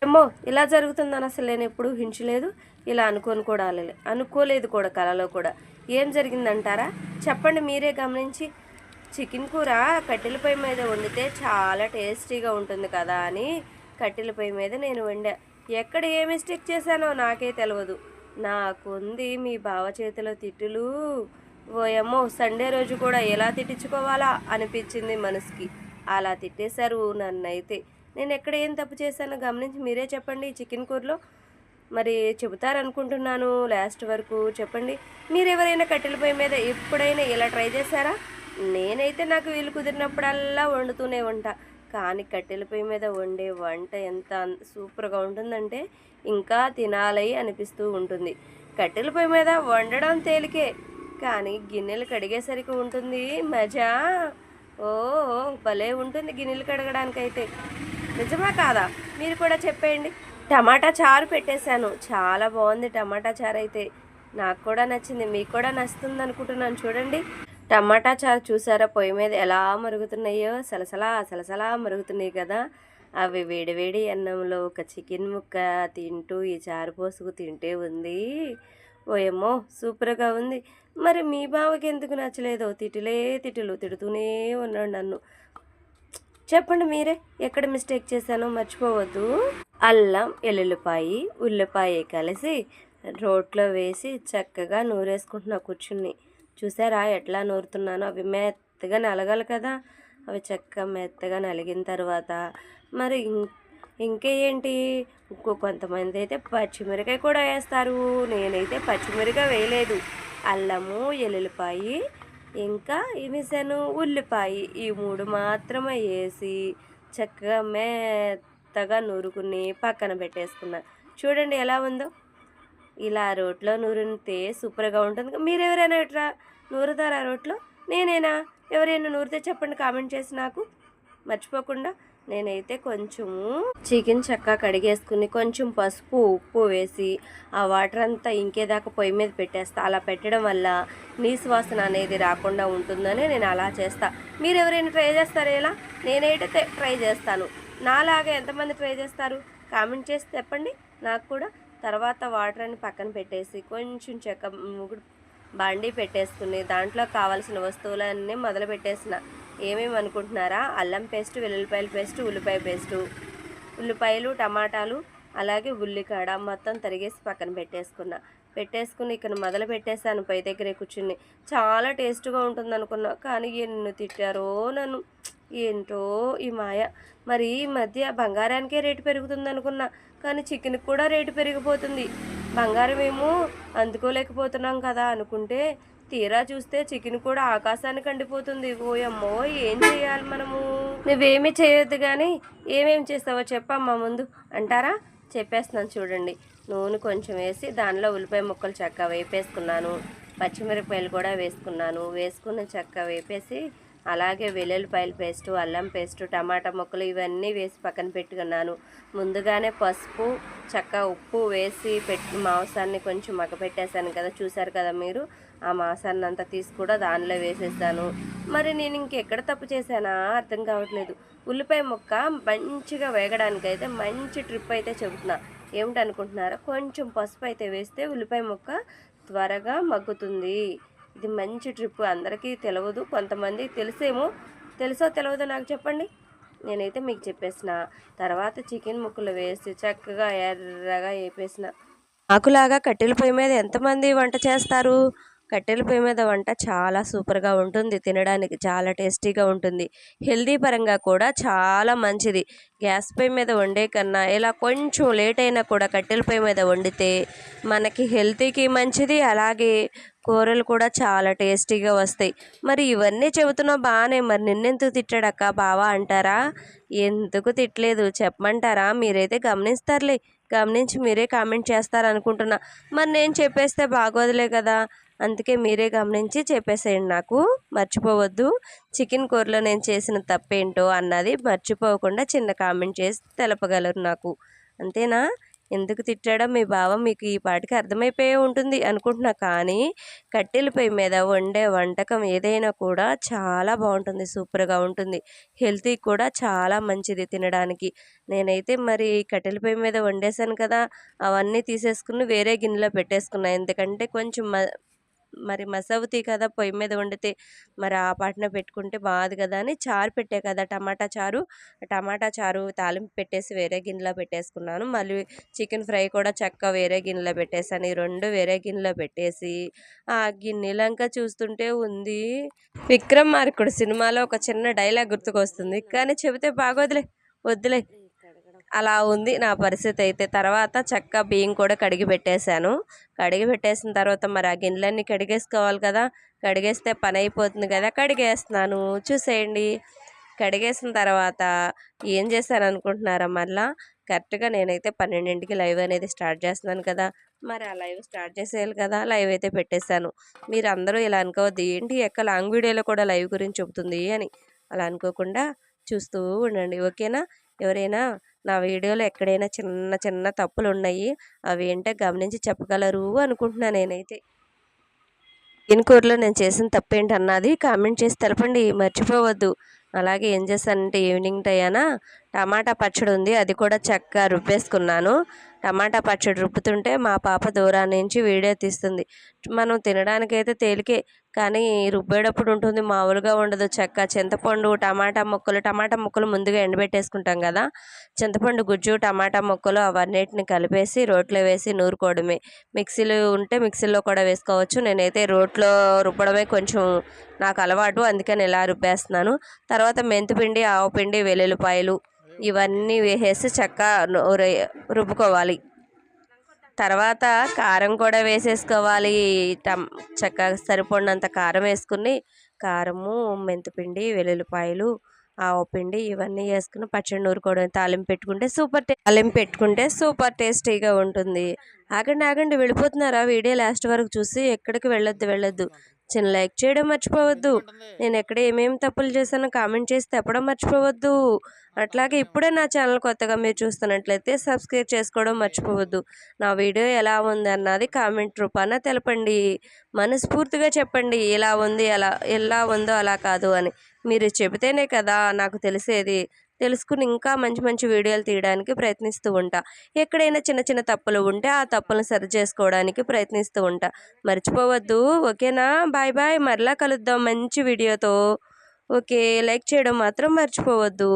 ఏమో ఇలా జరుగుతుందని అసలు నేను ఎప్పుడు ఊహించలేదు. ఇలా అనుకోలేదు కూడా కలలో కూడా. ఏం జరిగిందంటారా? చెప్పండి మీరే గమనించి. చికెన్ కూర కట్టెల పొయ్యి మీద వండితే చాలా టేస్టీగా ఉంటుంది కదా అని కట్టెల పొయ్యి మీద నేను వండా. ఎక్కడ ఏ మిస్టేక్ చేశానో నాకే తెలియదు. నాకుంది మీ బావ చేతిలో తిట్టులు. ఓయమ్మో, సండే రోజు కూడా ఎలా తిట్టించుకోవాలా అనిపించింది మనసుకి. అలా తిట్టేశారు నన్నైతే. నేను ఎక్కడ ఏం తప్పు చేశానో గమనించి మీరే చెప్పండి. చికెన్ కూరలో మరి చెబుతారనుకుంటున్నాను లాస్ట్ వరకు. చెప్పండి, మీరెవరైనా కట్టెల పొయ్యి మీద ఎప్పుడైనా ఇలా ట్రై చేశారా? నేనైతే నాకు వీలు కుదిరినప్పుడల్లా వండుతూనే ఉంటా. కానీ కట్టెల పొయ్యి మీద వండే వంట ఎంత సూపర్గా ఉంటుందంటే ఇంకా తినాలి అనిపిస్తూ ఉంటుంది. కట్టెల పొయ్యి మీద వండడం తేలికే, కానీ గిన్నెలు కడిగేసరికి ఉంటుంది మజా. ఓ భలే ఉంటుంది గిన్నెలు కడగడానికైతే. నిజమా కాదా? మీరు కూడా చెప్పేయండి. టమాటా చారు పెట్టేశాను, చాలా బాగుంది టమాటా చారు అయితే. నాకు కూడా నచ్చింది, మీకు కూడా నచ్చుతుంది అనుకుంటున్నాను. చూడండి, టమాటా చారు చూసారా పొయ్యి మీద ఎలా మరుగుతున్నాయో, సలసలా మరుగుతున్నాయి కదా. అవి వేడివేడి అన్నంలో ఒక చికెన్ ముక్క తింటూ ఈ చారు పోసుకు తింటే ఉంది. ఓయమ్మో, సూపర్గా ఉంది. మరి మీ బావకి ఎందుకు నచ్చలేదో? తిట్టులు తిడుతూనే ఉన్నాడు నన్ను. చెప్పండి మీరే, ఎక్కడ మిస్టేక్ చేశానో మర్చిపోవద్దు. అల్లం, ఎల్లుల్లిపాయి, ఉల్లిపాయ కలిసి రోట్లో వేసి చక్కగా నూరేసుకుంటున్నా కూర్చుని. చూసారా ఎట్లా నూరుతున్నానో? అవి మెత్తగా నలగాలి కదా. అవి చక్కగా మెత్తగా నలిగిన తర్వాత మరి ఇంకేంటి, కొంతమంది అయితే పచ్చిమిరకాయ కూడా వేస్తారు. నేనైతే పచ్చిమిరకాయ వేయలేదు. అల్లము, ఎల్లుల్లిపాయి, ఇంకా వేసాను ఉల్లిపాయ, ఈ 3 మాత్రమే వేసి చక్కగా మెత్తగా నూరుకుని పక్కన పెట్టేసుకున్నా. చూడండి ఎలా ఉందో. ఇలా రోట్లో నూరితే సూపర్గా ఉంటుంది. మీరు ఎవరైనా ఇట్లా నూరుతారా రోట్లో? నేనేనా? ఎవరైనా నూరితే చెప్పండి కామెంట్ చేసి నాకు, మర్చిపోకుండా. నేనైతే కొంచెము చికెన్ చక్కగా కడిగేసుకుని కొంచెం పసుపు, ఉప్పు వేసి ఆ వాటర్ అంతా ఇంకేదాకా పొయ్యి మీద పెట్టేస్తా. అలా పెట్టడం వల్ల నీసు వాసన అనేది రాకుండా ఉంటుందని నేను అలా చేస్తా. మీరు ఎవరైనా ట్రై చేస్తారా ఇలా? నేనైతే ట్రై చేస్తాను. నాలాగా ఎంతమంది ట్రై చేస్తారు కామెంట్ చేసి చెప్పండి నాకు కూడా. తర్వాత వాటర్ అని పక్కన పెట్టేసి కొంచెం బండి పెట్టేసుకుని దాంట్లో కావాల్సిన వస్తువులన్నీ మొదలు పెట్టేసిన. ఏమేమి అనుకుంటున్నారా? అల్లం పేస్ట్, వెల్లుల్లిపాయల పేస్ట్, ఉల్లిపాయ పేస్టు, ఉల్లిపాయలు, టమాటాలు, అలాగే ఉల్లికాడ మొత్తం తరిగేసి పక్కన పెట్టేసుకుని ఇక్కడ మొదలు పెట్టేశాను పొయ్యి దగ్గరే కూర్చుని. చాలా టేస్ట్గా ఉంటుంది అనుకున్నా, కానీ ఎన్ని తిట్టారో నన్ను. ఏంటో ఈ మాయ. మరి ఈ మధ్య బంగారానికే రేటు పెరుగుతుంది అనుకున్నా, కానీ చికెన్కి కూడా రేటు పెరిగిపోతుంది. బంగారం ఏమో అందుకోలేకపోతున్నాం కదా అనుకుంటే తీరా చూస్తే చికెన్ కూడా ఆకాశానికి అండిపోతుంది. ఓయమ్మో, ఏం చేయాలి మనము? నువ్వేమీ చేయొద్దు కానీ ఏమేమి చేస్తావో చెప్పమ్మా ముందు అంటారా? చెప్పేస్తున్నాను చూడండి. నూనె కొంచెం వేసి దానిలో ఉల్లిపాయ ముక్కలు చక్కగా వేపేసుకున్నాను. పచ్చిమిరపకాయలు కూడా వేసుకుని చక్కగా వేపేసి అలాగే వెల్లుల్లిపాయల పేస్టు, అల్లం పేస్టు, టమాటా ముక్కలు ఇవన్నీ వేసి పక్కన పెట్టుకున్నాను. ముందుగానే పసుపు, ఉప్పు వేసి మాంసాన్ని కొంచెం మగ్గపెట్టేశాను కదా, చూసారు కదా మీరు. ఆ మాంసాన్ని అంతా తీసి కూడా దానిలో వేసేసాను. మరి నేను ఇంకెక్కడ తప్పు చేశానా అర్థం కావట్లేదు. ఉల్లిపాయ ముక్క మంచిగా వేగడానికైతే మంచి ట్రిప్ అయితే చెబుతున్నా. ఏమిటనుకుంటున్నారా? కొంచెం పసుపు అయితే వేస్తే ఉల్లిపాయ ముక్క త్వరగా మగ్గుతుంది. ఇది మంచి ట్రిప్, అందరికీ తెలియదు, కొంతమంది తెలుసో తెలియదో నాకు చెప్పండి. నేనైతే మీకు చెప్పేసిన. తర్వాత చికెన్ ముక్కలు వేసి చక్కగా ఎర్రగా వేపేసిన. నాకులాగా కట్టెల పొయ్యి మీద ఎంతమంది వంట చేస్తారు? కట్టెల పొయ్యి మీద వంట చాలా సూపర్గా ఉంటుంది, తినడానికి చాలా టేస్టీగా ఉంటుంది, హెల్దీ పరంగా కూడా చాలా మంచిది. గ్యాస్ పొయ్యి మీద వండే కన్నా ఇలా కొంచెం లేట్ అయినా కూడా కట్టెల పొయ్యి మీద వండితే మనకి హెల్తీకి మంచిది, అలాగే కూరలు కూడా చాలా టేస్టీగా వస్తాయి. మరి ఇవన్నీ చెబుతున్నావు బాగానే, మరి నిన్నెందుకు తిట్టాడక్క బావా అంటారా? ఎందుకు తిట్టలేదు చెప్పమంటారా? మీరైతే గమనిస్తారులే, గమనించి మీరే కామెంట్ చేస్తారనుకుంటున్నా. మరి నేను చెప్పేస్తే బాగోదులే కదా, అందుకే మీరే గమనించి చెప్పేసేయండి నాకు, మర్చిపోవద్దు. చికెన్ కూరలో నేను చేసిన తప్పేంటో అన్నది మర్చిపోకుండా చిన్న కామెంట్ చేసి తెలపగలరు నాకు, అంతేనా? ఎందుకు తిట్టాడో మీ బావ మీకు ఈ పాటికి అర్థమైపోయే ఉంటుంది అనుకుంటున్నా. కానీ కట్టెల పొయ్యి మీద వండే వంటకం ఏదైనా కూడా చాలా బాగుంటుంది, సూపర్గా ఉంటుంది. హెల్తీ కూడా చాలా మంచిది తినడానికి. నేనైతే మరి కట్టెల పొయ్యి మీద వండేసాను కదా, అవన్నీ తీసేసుకుని వేరే గిన్నెలో పెట్టేసుకున్నాను. ఎందుకంటే కొంచెం మరి మసవుతాయి కదా పొయ్యి మీద వండితే, మరి ఆ పాటన పెట్టుకుంటే బాదు కదా అని చారు పెట్టే కదా, టమాటా చారు తాలింపు పెట్టేసి వేరే గిన్నెలో పెట్టేసుకున్నాను. మళ్ళీ చికెన్ ఫ్రై కూడా చక్కగా వేరే గిన్నెలో పెట్టేసాను. ఈ రెండు వేరే గిన్నెలో పెట్టేసి ఆ గిన్నెలంక చూస్తుంటే ఉంది. విక్రమార్కుడు సినిమాలో ఒక చిన్న డైలాగ్ గుర్తుకొస్తుంది, కానీ చెబితే బాగోదులే, వద్దులే. అలా ఉంది నా పరిస్థితి అయితే. తర్వాత చక్కగా బియ్యం కూడా కడిగి పెట్టేశాను. కడిగి పెట్టేసిన తర్వాత మరి ఆ గిన్నెలన్నీ కడిగేసుకోవాలి కదా, కడిగేస్తే పని అయిపోతుంది కదా, కడిగేస్తున్నాను. చూసేయండి. కడిగేసిన తర్వాత ఏం చేశాను అనుకుంటున్నారా? మళ్ళీ కరెక్ట్గా నేనైతే 12కి లైవ్ అనేది స్టార్ట్ చేస్తున్నాను కదా, మరి ఆ లైవ్ స్టార్ట్ చేసేయాలి కదా, లైవ్ అయితే పెట్టేశాను. మీరు అందరూ ఇలా అనుకోవద్దు, ఏంటి ఎక్క లాంగ్ వీడియోలో కూడా లైవ్ గురించి చెబుతుంది అని. అలా అనుకోకుండా చూస్తూ ఉండండి, ఓకేనా? ఎవరైనా నా వీడియోలో ఎక్కడైనా చిన్న చిన్న తప్పులు ఉన్నాయి, అవి ఏంటో గమనించి చెప్పగలరు అనుకుంటున్నాను నేనైతే. చికెన్ కూరలో నేను చేసిన తప్పేంటన్నది కామెంట్ చేసి తెలపండి, మర్చిపోవద్దు. అలాగే ఏం చేశానంటే ఈవినింగ్ టయాన టమాటా పచ్చడి ఉంది, అది కూడా చక్కగా రుబ్బేసుకున్నాను. టమాటా పచ్చడి రుబ్బుతుంటే మా పాప దూరం నుంచి వీడియో తీస్తుంది. మనం తినడానికైతే తేలికే, కానీ రుబ్బేటప్పుడు ఉంటుంది, మామూలుగా ఉండదు. చింతపండు టమాటా ముక్కలు ముందుగా ఎండబెట్టేసుకుంటాం కదా, చింతపండు గుజ్జు టమాటా ముక్కలు అవన్నిటిని కలిపేసి రోట్లో వేసి నూరుకోవడమే. మిక్సీలు ఉంటే మిక్సీలో కూడా వేసుకోవచ్చు. నేనైతే రోట్లో రుబ్బడమే కొంచెం నాకు అలవాటు, అందుకని ఇలా రుబ్బేస్తున్నాను. తర్వాత మెంతిపిండి, ఆవపిండి, వెల్లుల్లిపాయలు ఇవన్నీ వేసేసి చక్కగా రుబ్బుకోవాలి. తర్వాత కారం కూడా వేసేసుకోవాలి. చక్కగా సరిపడినంత కారం వేసుకుని, కారము, మెంతిపిండి, వెల్లుల్లిపాయలు, ఆవపిండి ఇవన్నీ వేసుకుని పచ్చడి నూరుకోవడం. తాలింపు పెట్టుకుంటే సూపర్ టేస్టీగా ఉంటుంది. ఆగండి వెళ్ళిపోతున్నారా? వీడియో లాస్ట్ వరకు చూసి ఎక్కడికి వెళ్ళొద్దు. చిన్న లైక్ చేయడం మర్చిపోవద్దు. నేను ఎక్కడ ఏమేమి తప్పులు చేశానో కామెంట్ చేసి తెప్పడం మర్చిపోవద్దు. అట్లాగే ఇప్పుడే నా ఛానల్ కొత్తగా మీరు చూస్తున్నట్లయితే సబ్స్క్రైబ్ చేసుకోవడం మర్చిపోవద్దు. నా వీడియో ఎలా ఉంది అన్నది కామెంట్ రూపాన తెలపండి. మనస్ఫూర్తిగా చెప్పండి, ఎలా ఉందో అలా కాదు అని. మీరు చెబితేనే కదా నాకు తెలిసేది. తెలుసుకుని ఇంకా మంచి మంచి వీడియోలు తీయడానికి ప్రయత్నిస్తూ ఉంటా. ఎక్కడైనా చిన్న చిన్న తప్పులు ఉంటే ఆ తప్పులను సరి చేసుకోవడానికి ప్రయత్నిస్తూ ఉంటా. మర్చిపోవద్దు, ఓకేనా? బాయ్. మరలా కలుద్దాం మంచి వీడియోతో. ఓకే, లైక్ చేయడం మాత్రం మర్చిపోవద్దు.